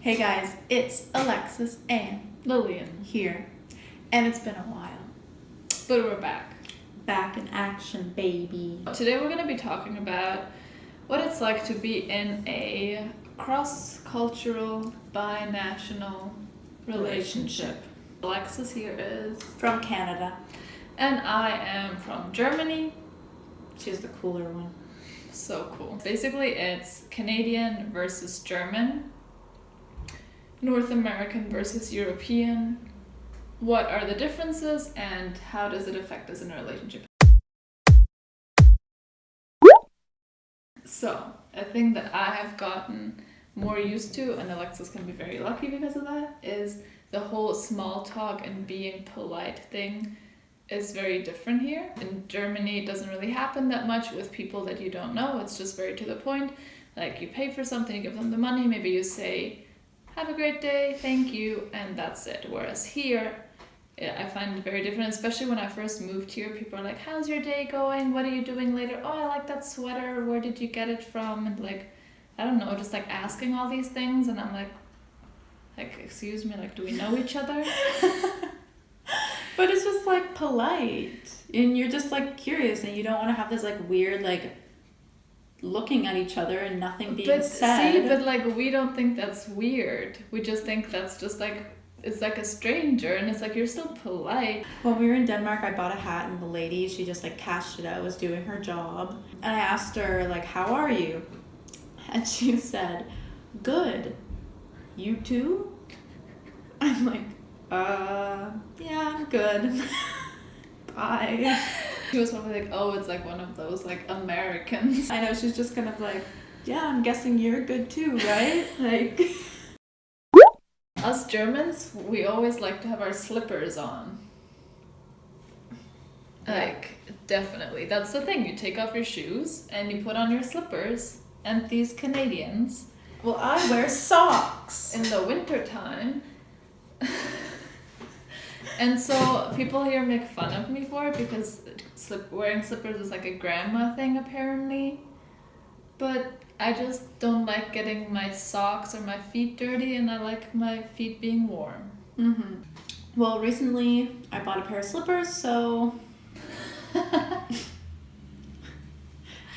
Hey guys, it's Alexis and Lilian. here, and it's been a while. But we're back. Back in action, baby. Today we're going to be talking about what it's like to be in a cross-cultural, binational relationship. Alexis here is. From Canada. And I am from Germany. She's the cooler one. So cool. Basically, it's Canadian versus German, North American versus European. What are the differences and how does it affect us in a relationship? So, a thing that I have gotten more used to, and Alexis can be very lucky because of that, is the whole small talk and being polite thing is very different here. In Germany, it doesn't really happen that much with people that you don't know. It's just very to the point. Like, you pay for something, you give them the money, maybe you say, "Have a great day, thank you," and that's it. Whereas here, I find it very different, especially when I first moved here. People are like, "How's your day going? What are you doing later? Oh, I like that sweater. Where did you get it from?" And like, I don't know, just like asking all these things, and I'm like, excuse me, like, do we know each other? But it's just like polite, and you're just like curious, and you don't want to have this like weird like looking at each other and nothing being said. See, but like we don't think that's weird. We just think that's just like, it's like a stranger, and it's like you're still polite. When we were in Denmark, I bought a hat, and the lady, she just like cashed it out, was doing her job, and I asked her like, "How are you?" And she said, "Good. You too?" I'm like, yeah, I'm good. Bye. She was probably like, "Oh, it's like one of those like Americans." I know, she's just kind of like, "Yeah, I'm guessing you're good too, right?" Like, Us Germans, we always like to have our slippers on. Like, definitely. That's the thing. You take off your shoes and you put on your slippers. And these Canadians, well, I wear socks in the winter time. And so people here make fun of me for it because wearing slippers is like a grandma thing apparently. But I just don't like getting my socks or my feet dirty, and I like my feet being warm. Mm-hmm. Well, recently I bought a pair of slippers, so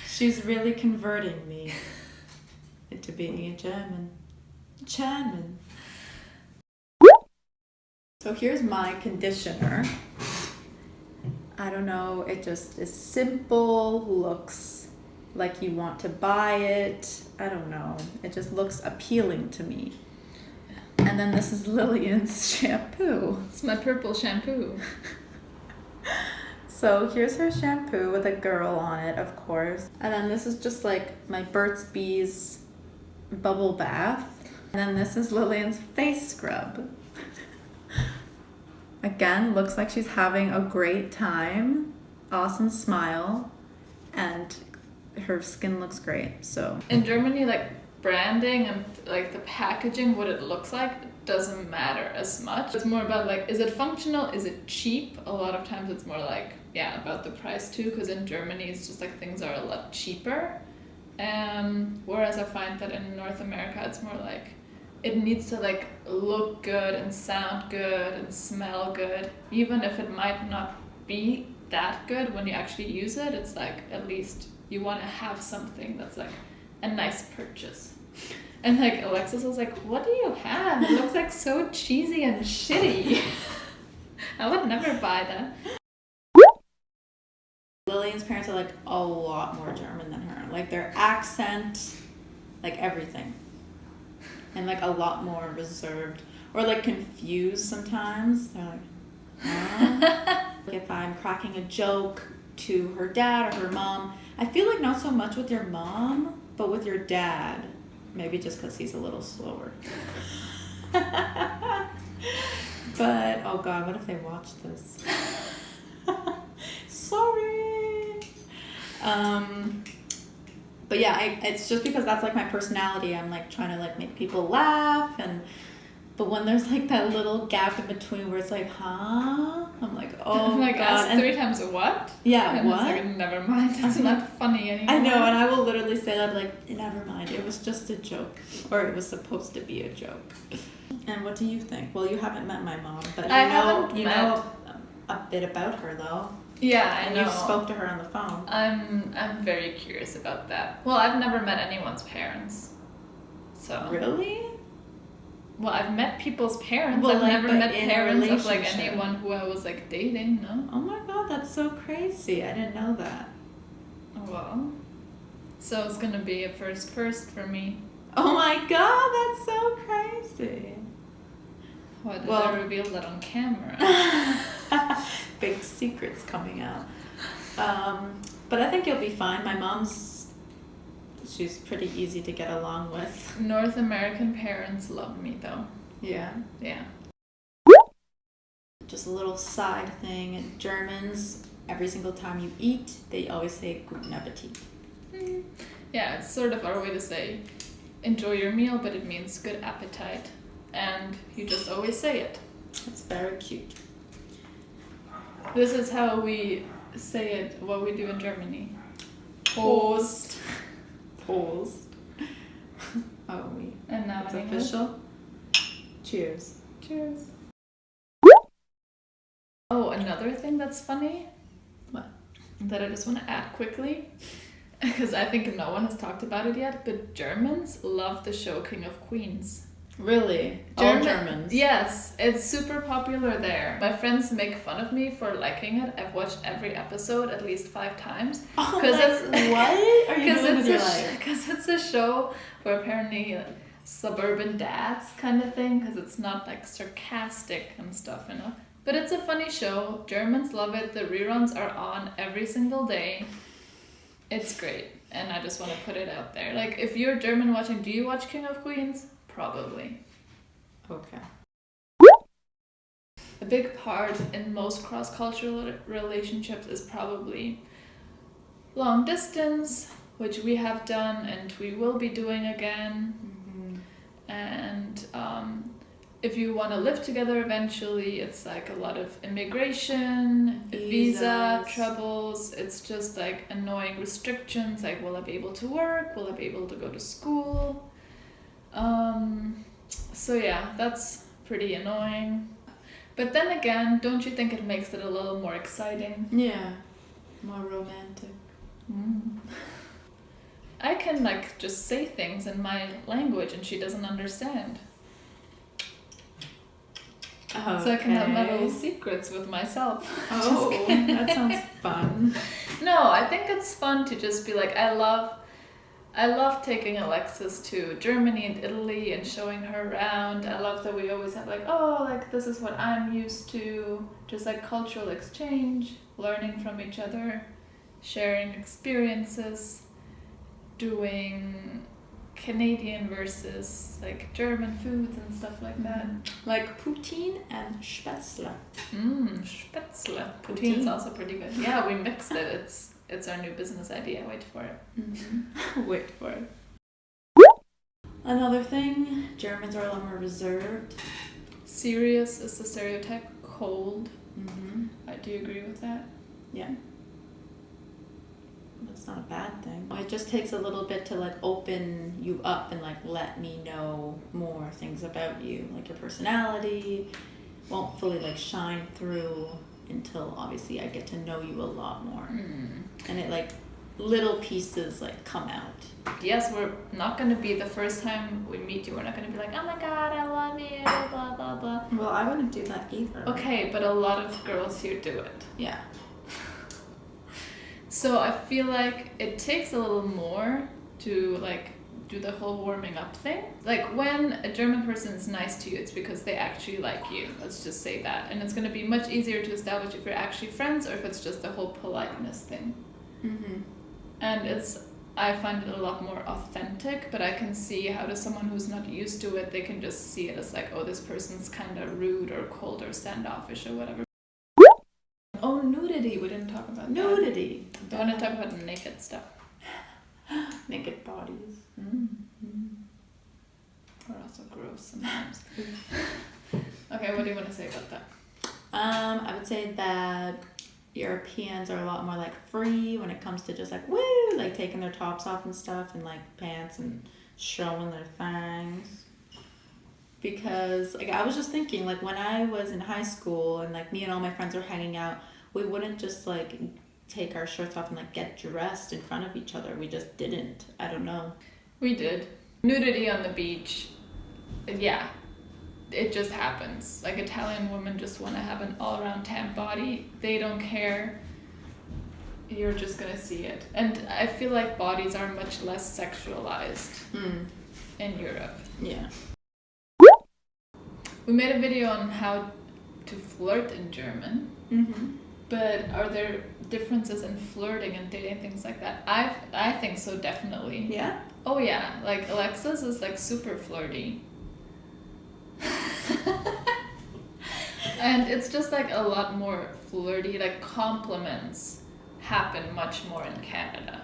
she's really converting me into being a German. So here's my conditioner. I don't know, it just is simple, looks like you want to buy it. I don't know, it just looks appealing to me. And then this is Lilian's shampoo. It's my purple shampoo. So here's her shampoo with a girl on it, of course. And then this is just like my Burt's Bees bubble bath. And then this is Lilian's face scrub. Again, looks like she's having a great time. Awesome smile. And her skin looks great, so. In Germany, like branding and like the packaging, what it looks like, doesn't matter as much. It's more about like, is it functional? Is it cheap? A lot of times it's more like, yeah, about the price too, because in Germany it's just like things are a lot cheaper. Whereas I find that in North America it's more like, it needs to like look good and sound good and smell good. Even if it might not be that good when you actually use it, it's like at least you want to have something that's like a nice purchase. And like Alexis was like, "What do you have? It looks like so cheesy and shitty." I would never buy that. Lilian's parents are like a lot more German than her. Like their accent, like everything. And like a lot more reserved or like confused sometimes. They're like, huh? If I'm cracking a joke to her dad or her mom, I feel like not so much with your mom, but with your dad. Maybe just because he's a little slower. But, oh God, what if they watch this? Sorry. But yeah, it's just because that's like my personality. I'm like trying to like make people laugh, and But when there's like that little gap in between where it's like, huh? I'm like, oh I'm like, God. ask And 3 times what? yeah, And what? it's like, never mind, it's not funny anymore. I know, and I will literally say that, like, never mind, it was just a joke. Or it was supposed to be a joke. And what do you think? Well, you haven't met my mom, but you know a bit about her, though. Yeah, I know. You spoke to her on the phone. I'm very curious about that. Well, I've never met anyone's parents. So Really? Well, I've met people's parents. Well, I've like, never but met in a parents of like relationship. anyone who I was like dating, no? Oh my God, that's so crazy. I didn't know that. Well, so it's gonna be a first for me. Oh my God, that's so crazy. Why did I reveal that on camera? Big secrets coming out. But I think you'll be fine. My mom's, she's pretty easy to get along with. North American parents love me though. Yeah. Yeah. Just a little side thing. Germans, every single time you eat, they always say guten Appetit. Yeah, it's sort of our way to say enjoy your meal, but it means good appetite. And you just always say it. It's very cute. This is how we say it, what we do in Germany. Prost. Prost. Oh, we. And now It's in English. official. Cheers. Cheers. Oh, another thing that's funny. What? That I just want to add quickly. Because I think no one has talked about it yet, but Germans love the show King of Queens. Really? All Germans? Yes, it's super popular there. My friends make fun of me for liking it. I've watched every episode at least 5 times. Oh, it's what are you doing with your life? Because it's a show where apparently suburban dads kind of thing, because it's not like sarcastic and stuff, you know. But it's a funny show. Germans love it. The reruns are on every single day. It's great. And I just want to put it out there. Like, if you're German watching, do you watch King of Queens? Probably. Okay. A big part in most cross-cultural relationships is probably long distance, which we have done and we will be doing again. Mm-hmm. And if you want to live together eventually, it's like a lot of immigration, visa troubles. It's just like annoying restrictions, like will I be able to work? Will I be able to go to school? So yeah, that's pretty annoying. But then again, don't you think it makes it a little more exciting? Yeah, more romantic. I can like just say things in my language and she doesn't understand. Okay. So I can have my little secrets with myself. Oh, that sounds fun. No, I think it's fun to just be like, I love taking Alexis to Germany and Italy and showing her around. I love that we always have like, oh, like this is what I'm used to. Just like cultural exchange, learning from each other, sharing experiences, doing Canadian versus like German foods and stuff like that. Like poutine and spätzle. Spätzle. Poutine is also pretty good. Yeah, we mixed it. It's our new business idea. Wait for it. Mm-hmm. Wait for it. Another thing, Germans are a lot more reserved. Serious is the stereotype. Cold. Mm-hmm. I do agree with that. Yeah. That's not a bad thing. It just takes a little bit to like open you up and like let me know more things about you. Like your personality won't fully like shine through until obviously I get to know you a lot more. And it like little pieces like come out. Yes, we're not going to be the first time we meet you. We're not going to be like, oh my God, I love you, blah, blah, blah. Well, I wouldn't do that either. Okay, but a lot of girls here do it. Yeah. So I feel like it takes a little more to like do the whole warming up thing. Like when a German person is nice to you, it's because they actually like you. Let's just say that. And it's going to be much easier to establish if you're actually friends or if it's just the whole politeness thing. Mm-hmm. And I find it a lot more authentic, but I can see how to someone who's not used to it, they can just see it as like, oh, this person's kind of rude or cold or standoffish or whatever. Oh, nudity. We didn't talk about Nudity. that. I want to talk about naked stuff. Naked bodies. We're also gross sometimes. Okay, what do you want to say about that? I would say that Europeans are a lot more like free when it comes to just like woo, like taking their tops off and stuff, and like pants and showing their fangs. Because like I was just thinking, like when I was in high school and like me and all my friends were hanging out, we wouldn't just like take our shirts off and like get dressed in front of each other. We just didn't. I don't know. We did. Nudity on the beach. Yeah. It just happens. Like Italian women just want to have an all-around tan body. They don't care. You're just gonna see it. And I feel like bodies are much less sexualized in Europe. Yeah. We made a video on how to flirt in German. Mm-hmm. But are there differences in flirting and dating, things like that? I think so, definitely. Yeah? Oh yeah, like Alexis is like super flirty. And it's just like a lot more flirty, like compliments happen much more in Canada.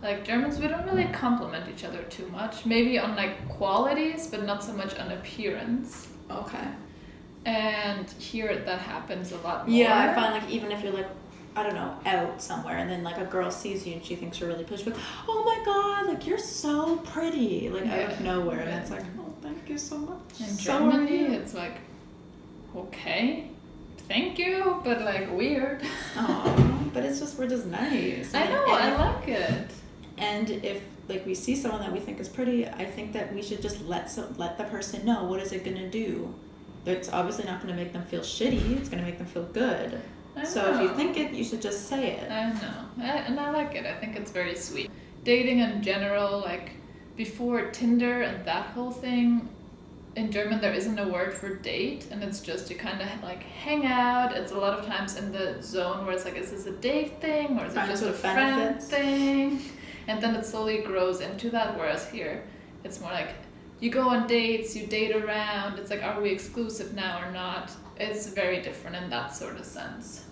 Like Germans, we don't really compliment each other too much. Maybe on like qualities, but not so much on appearance. Okay. And here that happens a lot more. Yeah, I find like even if you're like, I don't know, out somewhere and then like a girl sees you and she thinks you're really pretty, she's like, oh my god, like you're so pretty, like out of nowhere, and it's like, oh, thank you so much. In So Germany, are you. it's like, okay, thank you, but like weird. Aw, but it's just, we're just nice. I know, I like it. And if like we see someone that we think is pretty, I think that we should just let the person know what is it gonna do. It's obviously not gonna make them feel shitty. It's gonna make them feel good. So if you think it, you should just say it. I know, and I like it. I think it's very sweet. Dating in general, like before Tinder and that whole thing, in German there isn't a word for date, and it's just you kind of like hang out. It's a lot of times in the zone where it's like, is this a date thing or is it just a friend thing? And then it slowly grows into that, whereas here it's more like you go on dates, you date around. It's like, are we exclusive now or not? It's very different in that sort of sense.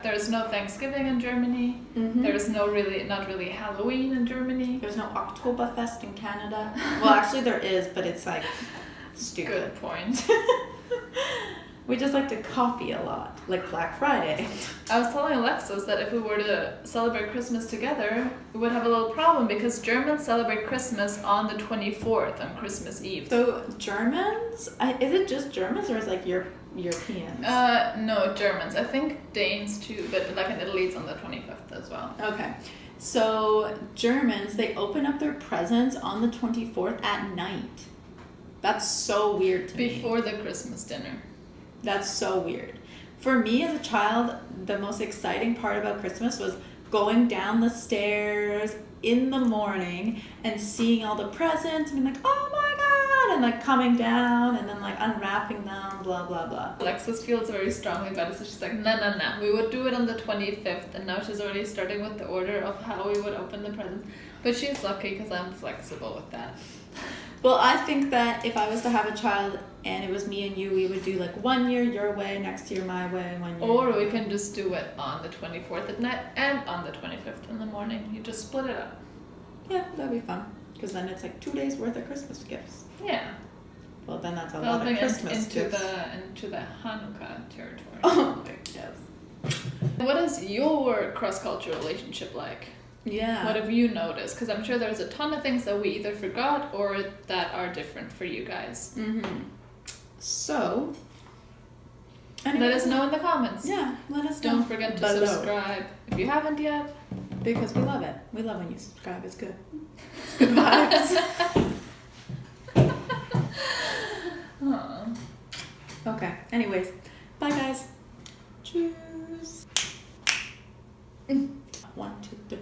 There's no Thanksgiving in Germany. There's not really Halloween in Germany. There's no Oktoberfest in Canada. Well, actually there is, but it's like stupid. Good point. We just like to copy a lot, like Black Friday. I was telling Alexis that if we were to celebrate Christmas together, we would have a little problem because Germans celebrate Christmas on the 24th, on Christmas Eve. So Germans, is it just Germans or is it like Europeans? No, Germans. I think Danes too, but like in Italy it's on the 25th as well. Okay. So Germans, they open up their presents on the 24th at night. That's so weird to me. Before the Christmas dinner. That's so weird. For me as a child, the most exciting part about Christmas was going down the stairs in the morning and seeing all the presents and being like, oh my god, and like coming down and then like unwrapping them, blah blah blah. Alexis feels very strongly about it, so she's like, no, we would do it on the 25th, and now she's already starting with the order of how we would open the presents. But she's lucky because I'm flexible with that. Well, I think that if I was to have a child and it was me and you, we would do like 1 year your way, next year my way, 1 year. Or we can just do it on the 24th at night and on the 25th in the morning. You just split it up. Yeah, that'd be fun. Because then it's like 2 days worth of Christmas gifts. Yeah. Well, then that's a lot of Christmas gifts. Into the Hanukkah territory. Oh my yes. What is your cross-cultural relationship like? Yeah. What have you noticed? Because I'm sure there's a ton of things that we either forgot or that are different for you guys. So, let us know in the comments. Yeah, let us know. Don't forget to subscribe if you haven't yet. Because we love it. We love when you subscribe. It's good. It's good vibes. Okay. Anyways, bye guys. Cheers. 1, 2, 3.